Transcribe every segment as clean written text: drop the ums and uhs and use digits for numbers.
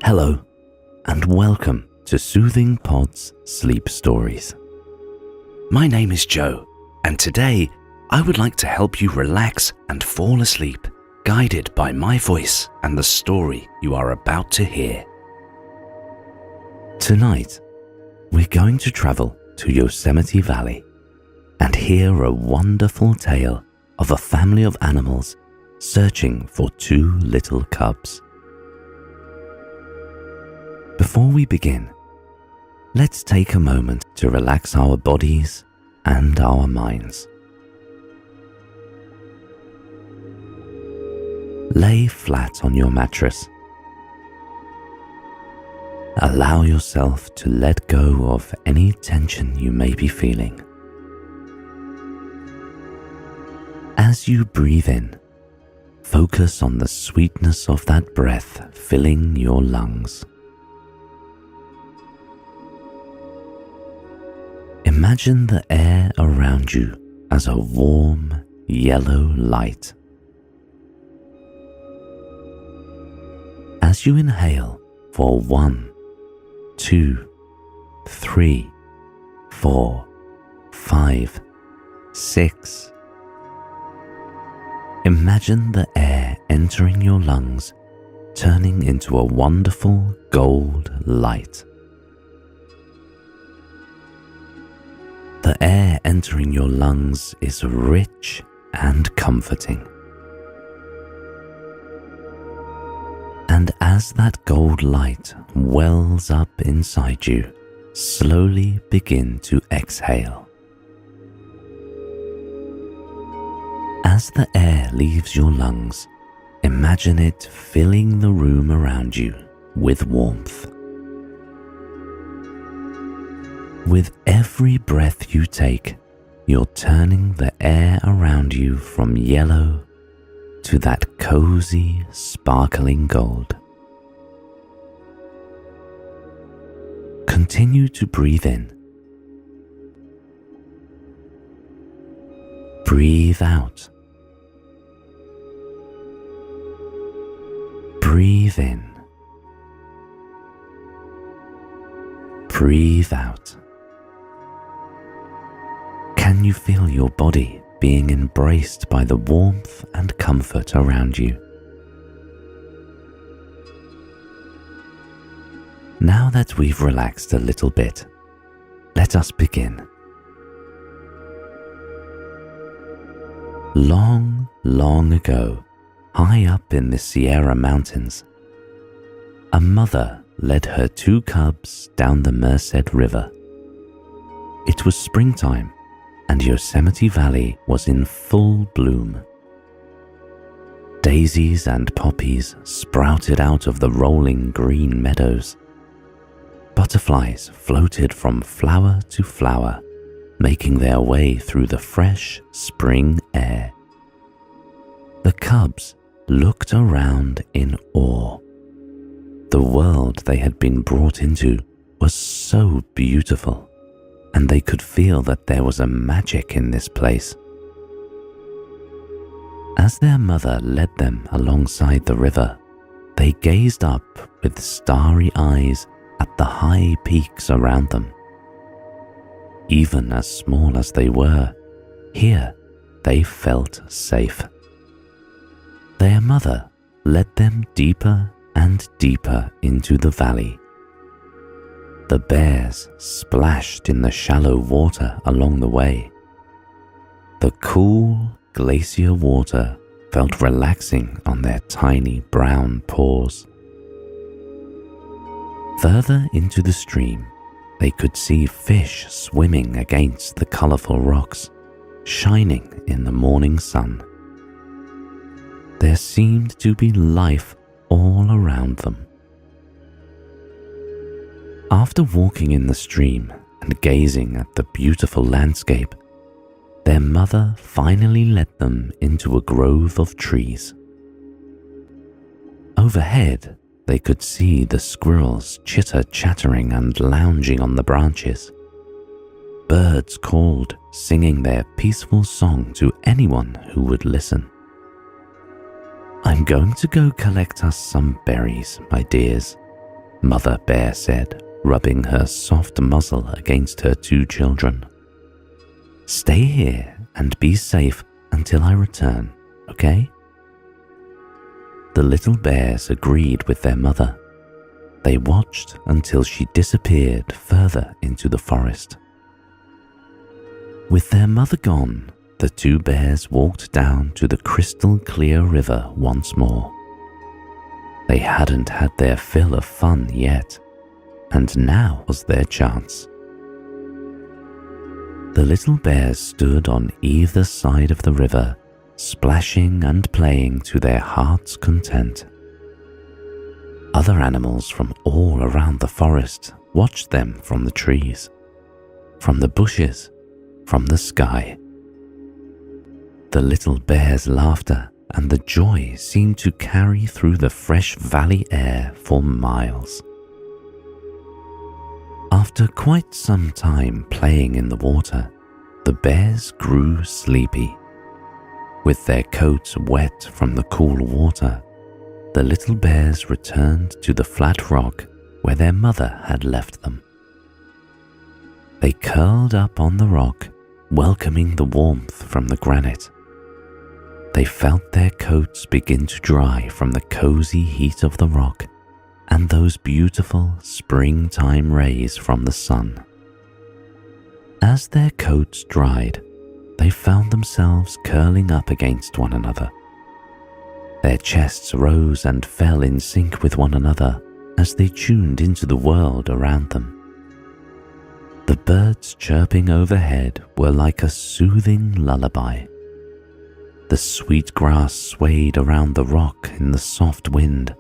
Hello, and welcome to Soothing Pod's Sleep Stories. My name is Joe, and today I would like to help you relax and fall asleep, guided by my voice and the story you are about to hear. Tonight, we're going to travel to Yosemite Valley and hear a wonderful tale of a family of animals searching for two little cubs. Before we begin, let's take a moment to relax our bodies and our minds. Lay flat on your mattress. Allow yourself to let go of any tension you may be feeling. As you breathe in, focus on the sweetness of that breath filling your lungs. Imagine the air around you as a warm, yellow light. As you inhale for 1, 2, 3, 4, 5, 6, imagine the air entering your lungs, turning into a wonderful gold light. The air entering your lungs is rich and comforting. And as that gold light wells up inside you, slowly begin to exhale. As the air leaves your lungs, imagine it filling the room around you with warmth. With every breath you take, you're turning the air around you from yellow to that cozy, sparkling gold. Continue to breathe in. Breathe out. Breathe in. Breathe out. Can you feel your body being embraced by the warmth and comfort around you? Now that we've relaxed a little bit, let us begin. Long, long ago, high up in the Sierra Mountains, a mother led her two cubs down the Merced River. It was springtime, and Yosemite Valley was in full bloom. Daisies and poppies sprouted out of the rolling green meadows. Butterflies floated from flower to flower, making their way through the fresh spring air. The cubs looked around in awe. The world they had been brought into was so beautiful, and they could feel that there was a magic in this place. As their mother led them alongside the river, they gazed up with starry eyes at the high peaks around them. Even as small as they were, here they felt safe. Their mother led them deeper and deeper into the valley. The bears splashed in the shallow water along the way. The cool glacier water felt relaxing on their tiny brown paws. Further into the stream, they could see fish swimming against the colorful rocks, shining in the morning sun. There seemed to be life all around them. After walking in the stream and gazing at the beautiful landscape, their mother finally led them into a grove of trees. Overhead, they could see the squirrels chitter-chattering and lounging on the branches. Birds called, singing their peaceful song to anyone who would listen. "I'm going to go collect us some berries, my dears," Mother Bear said, rubbing her soft muzzle against her two children. "Stay here and be safe until I return, okay?" The little bears agreed with their mother. They watched until she disappeared further into the forest. With their mother gone, the two bears walked down to the crystal clear river once more. They hadn't had their fill of fun yet, and now was their chance. The little bears stood on either side of the river, splashing and playing to their heart's content. Other animals from all around the forest watched them from the trees, from the bushes, from the sky. The little bear's laughter and the joy seemed to carry through the fresh valley air for miles. After quite some time playing in the water, the bears grew sleepy. With their coats wet from the cool water, the little bears returned to the flat rock where their mother had left them. They curled up on the rock, welcoming the warmth from the granite. They felt their coats begin to dry from the cozy heat of the rock and those beautiful springtime rays from the sun. As their coats dried, they found themselves curling up against one another. Their chests rose and fell in sync with one another as they tuned into the world around them. The birds chirping overhead were like a soothing lullaby. The sweet grass swayed around the rock in the soft wind,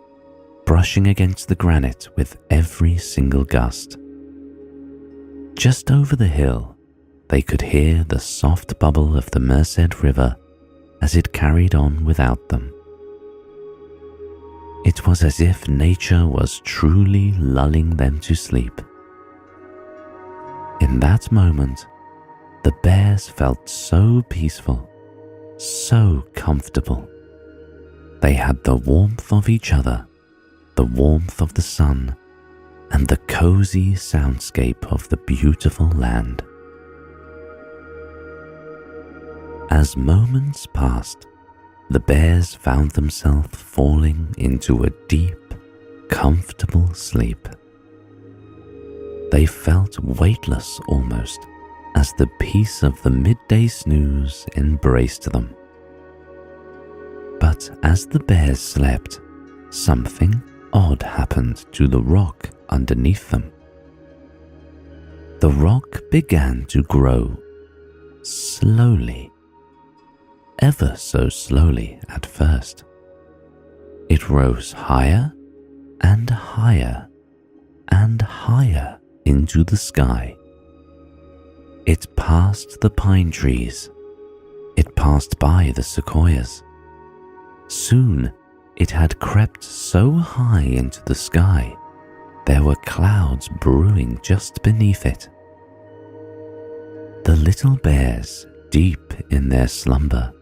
brushing against the granite with every single gust. Just over the hill, they could hear the soft bubble of the Merced River as it carried on without them. It was as if nature was truly lulling them to sleep. In that moment, the bears felt so peaceful, so comfortable. They had the warmth of each other, the warmth of the sun, and the cozy soundscape of the beautiful land. As moments passed, the bears found themselves falling into a deep, comfortable sleep. They felt weightless almost as the peace of the midday snooze embraced them. But as the bears slept, something odd happened to the rock underneath them. The rock began to grow, slowly, ever so slowly at first. It rose higher and higher and higher into the sky. It passed the pine trees. It passed by the sequoias. Soon it had crept so high into the sky, there were clouds brewing just beneath it. The little bears, deep in their slumber,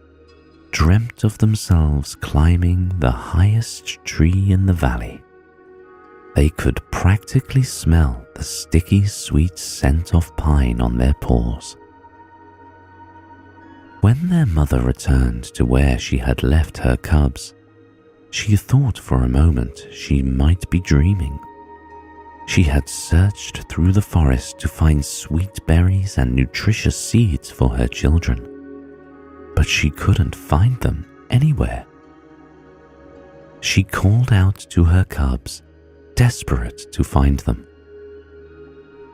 dreamt of themselves climbing the highest tree in the valley. They could practically smell the sticky sweet scent of pine on their paws. When their mother returned to where she had left her cubs, she thought for a moment she might be dreaming. She had searched through the forest to find sweet berries and nutritious seeds for her children, but she couldn't find them anywhere. She called out to her cubs, desperate to find them.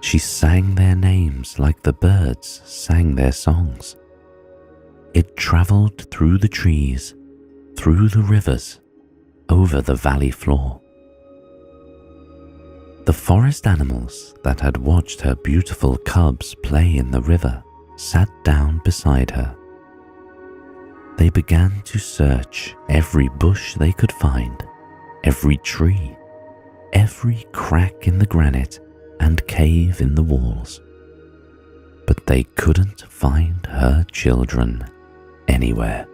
She sang their names like the birds sang their songs. It traveled through the trees, through the rivers, over the valley floor. The forest animals that had watched her beautiful cubs play in the river sat down beside her. They began to search every bush they could find, every tree, every crack in the granite and cave in the walls. But they couldn't find her children anywhere.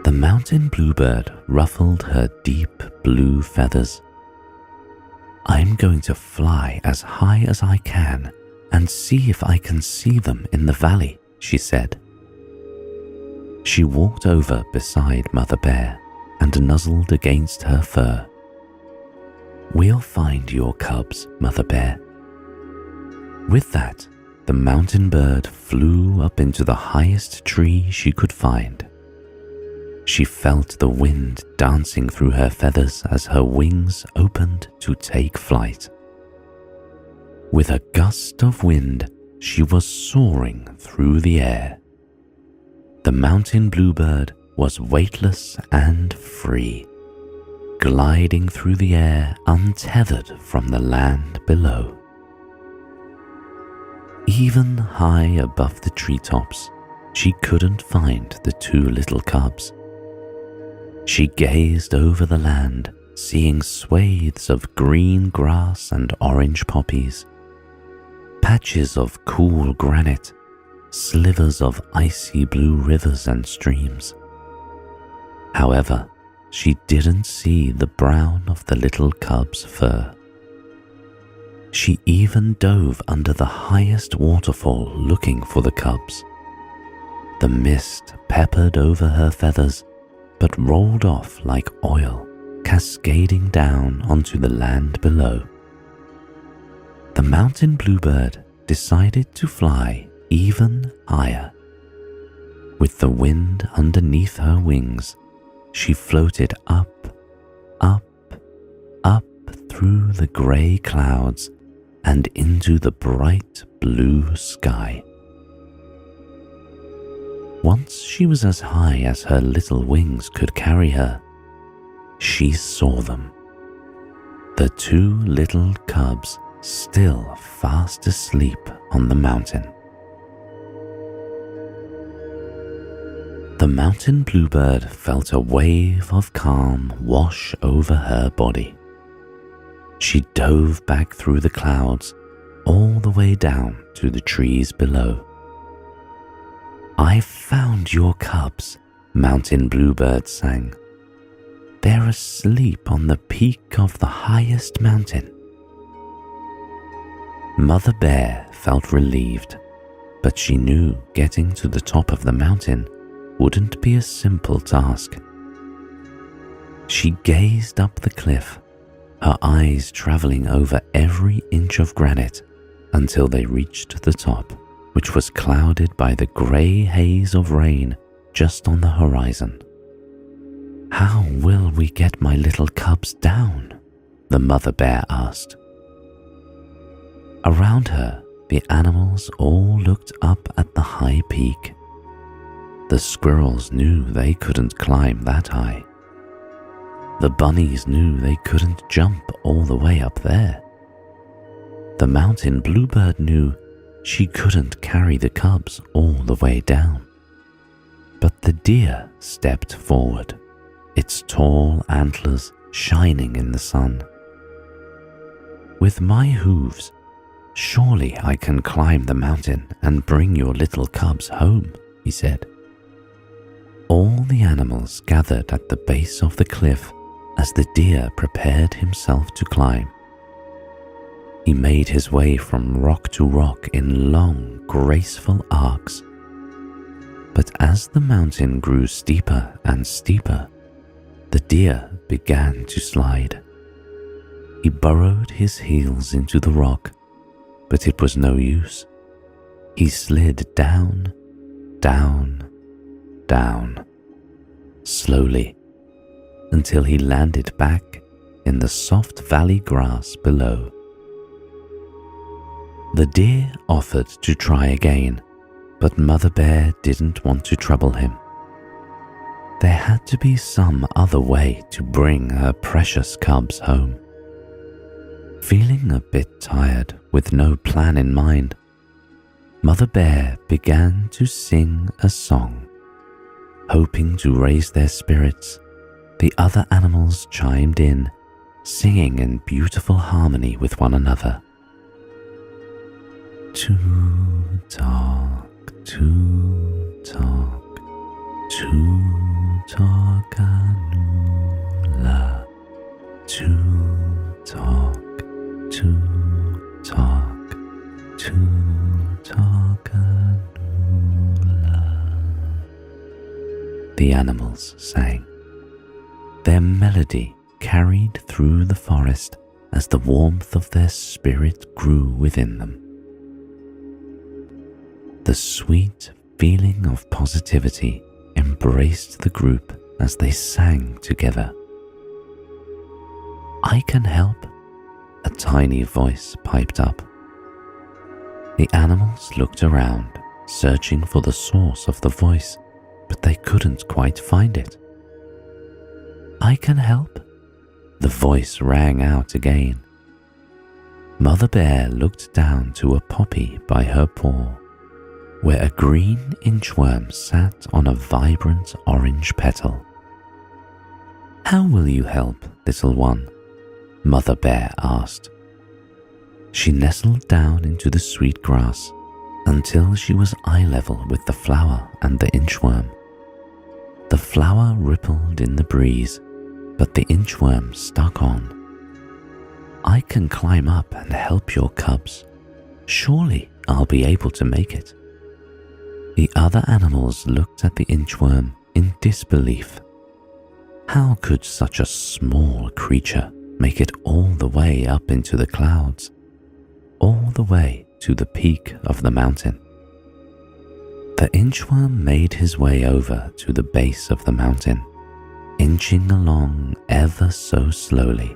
The mountain bluebird ruffled her deep blue feathers. I'm going to fly as high as I can and see if I can see them in the valley, she said. She walked over beside Mother Bear and nuzzled against her fur. We'll find your cubs, Mother Bear. With that, the mountain bird flew up into the highest tree she could find. She felt the wind dancing through her feathers as her wings opened to take flight. With a gust of wind, she was soaring through the air. The mountain bluebird was weightless and free, gliding through the air untethered from the land below. Even high above the treetops, she couldn't find the two little cubs. She gazed over the land, seeing swathes of green grass and orange poppies, patches of cool granite, slivers of icy blue rivers and streams. However, she didn't see the brown of the little cub's fur. She even dove under the highest waterfall looking for the cubs. The mist peppered over her feathers, but rolled off like oil, cascading down onto the land below. The mountain bluebird decided to fly even higher. With the wind underneath her wings, she floated up, up, up through the grey clouds and into the bright blue sky. Once she was as high as her little wings could carry her, she saw them. The two little cubs still fast asleep on the mountain. The mountain bluebird felt a wave of calm wash over her body. She dove back through the clouds all the way down to the trees below. "I've found your cubs," Mountain Bluebird sang. "They're asleep on the peak of the highest mountain." Mother Bear felt relieved, but she knew getting to the top of the mountain wouldn't be a simple task. She gazed up the cliff, her eyes traveling over every inch of granite until they reached the top, which was clouded by the grey haze of rain just on the horizon. "How will we get my little cubs down?" the mother bear asked. Around her, the animals all looked up at the high peak. The squirrels knew they couldn't climb that high. The bunnies knew they couldn't jump all the way up there. The mountain bluebird knew she couldn't carry the cubs all the way down. But the deer stepped forward, its tall antlers shining in the sun. "With my hooves, surely I can climb the mountain and bring your little cubs home," he said. All the animals gathered at the base of the cliff as the deer prepared himself to climb. He made his way from rock to rock in long, graceful arcs. But as the mountain grew steeper and steeper, the deer began to slide. He burrowed his heels into the rock, but it was no use. He slid down, down, down, slowly, until he landed back in the soft valley grass below. The deer offered to try again, but Mother Bear didn't want to trouble him. There had to be some other way to bring her precious cubs home. Feeling a bit tired with no plan in mind, Mother Bear began to sing a song. Hoping to raise their spirits, the other animals chimed in, singing in beautiful harmony with one another. Toot-tock, toot-tock, toot-tock-a-noola, toot-tock, the animals sang. Their melody carried through the forest as the warmth of their spirit grew within them. The sweet feeling of positivity embraced the group as they sang together. "I can help," a tiny voice piped up. The animals looked around, searching for the source of the voice, but they couldn't quite find it. "I can help," the voice rang out again. Mother Bear looked down to a poppy by her paw, where a green inchworm sat on a vibrant orange petal. "How will you help, little one?" Mother Bear asked. She nestled down into the sweet grass until she was eye level with the flower and the inchworm. The flower rippled in the breeze, but the inchworm stuck on. "I can climb up and help your cubs. Surely I'll be able to make it." The other animals looked at the inchworm in disbelief. How could such a small creature make it all the way up into the clouds, all the way to the peak of the mountain? The inchworm made his way over to the base of the mountain, inching along ever so slowly.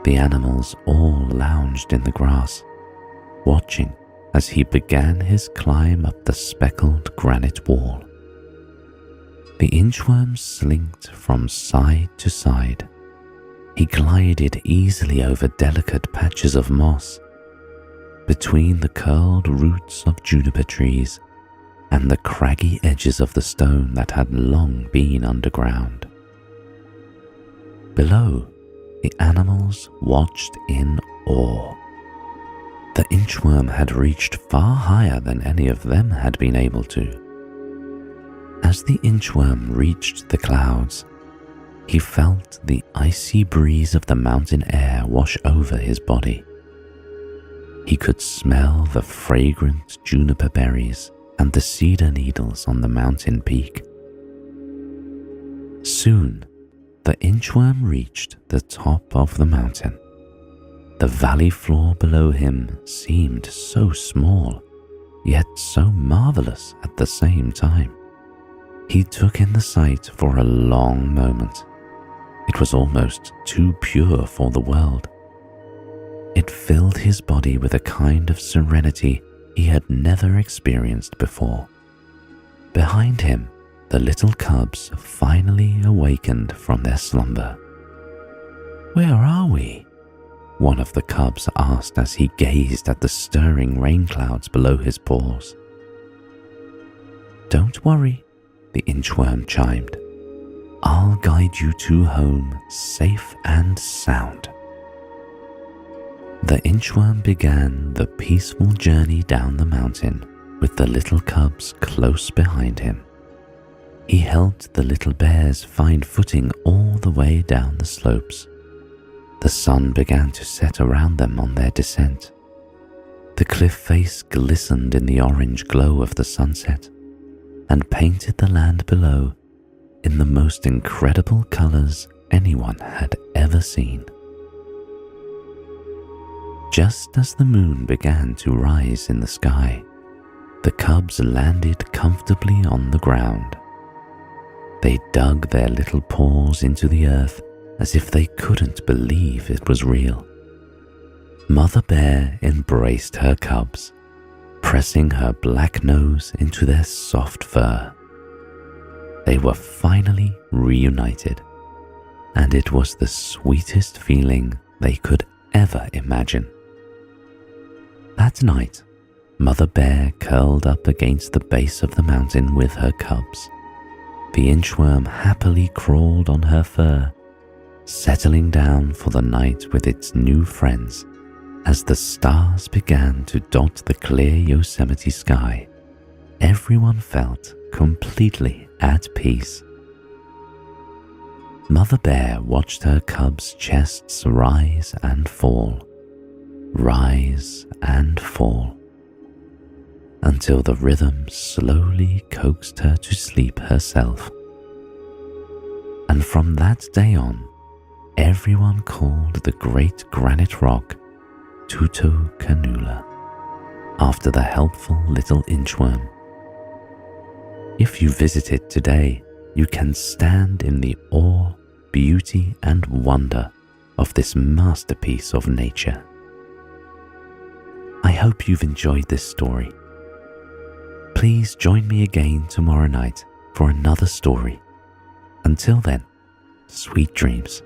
The animals all lounged in the grass, watching as he began his climb up the speckled granite wall. The inchworm slinked from side to side. He glided easily over delicate patches of moss, between the curled roots of juniper trees and the craggy edges of the stone that had long been underground. Below, the animals watched in awe. The inchworm had reached far higher than any of them had been able to. As the inchworm reached the clouds, he felt the icy breeze of the mountain air wash over his body. He could smell the fragrant juniper berries and the cedar needles on the mountain peak. Soon, the inchworm reached the top of the mountain. The valley floor below him seemed so small, yet so marvelous at the same time. He took in the sight for a long moment. It was almost too pure for the world. It filled his body with a kind of serenity he had never experienced before. Behind him, the little cubs finally awakened from their slumber. "Where are we?" one of the cubs asked as he gazed at the stirring rain clouds below his paws. "Don't worry," the inchworm chimed. "I'll guide you to home safe and sound." The inchworm began the peaceful journey down the mountain with the little cubs close behind him. He helped the little bears find footing all the way down the slopes. The sun began to set around them on their descent. The cliff face glistened in the orange glow of the sunset and painted the land below in the most incredible colors anyone had ever seen. Just as the moon began to rise in the sky, the cubs landed comfortably on the ground. They dug their little paws into the earth as if they couldn't believe it was real. Mother Bear embraced her cubs, pressing her black nose into their soft fur. They were finally reunited, and it was the sweetest feeling they could ever imagine. That night, Mother Bear curled up against the base of the mountain with her cubs. The inchworm happily crawled on her fur, settling down for the night with its new friends. As the stars began to dot the clear Yosemite sky, everyone felt completely at peace. Mother Bear watched her cubs' chests rise and fall, rise and fall. until the rhythm slowly coaxed her to sleep herself. And from that day on, everyone called the great granite rock Tuto Canula, after the helpful little inchworm. If you visit it today, you can stand in the awe, beauty, and wonder of this masterpiece of nature. I hope you've enjoyed this story. Please join me again tomorrow night for another story. Until then, sweet dreams.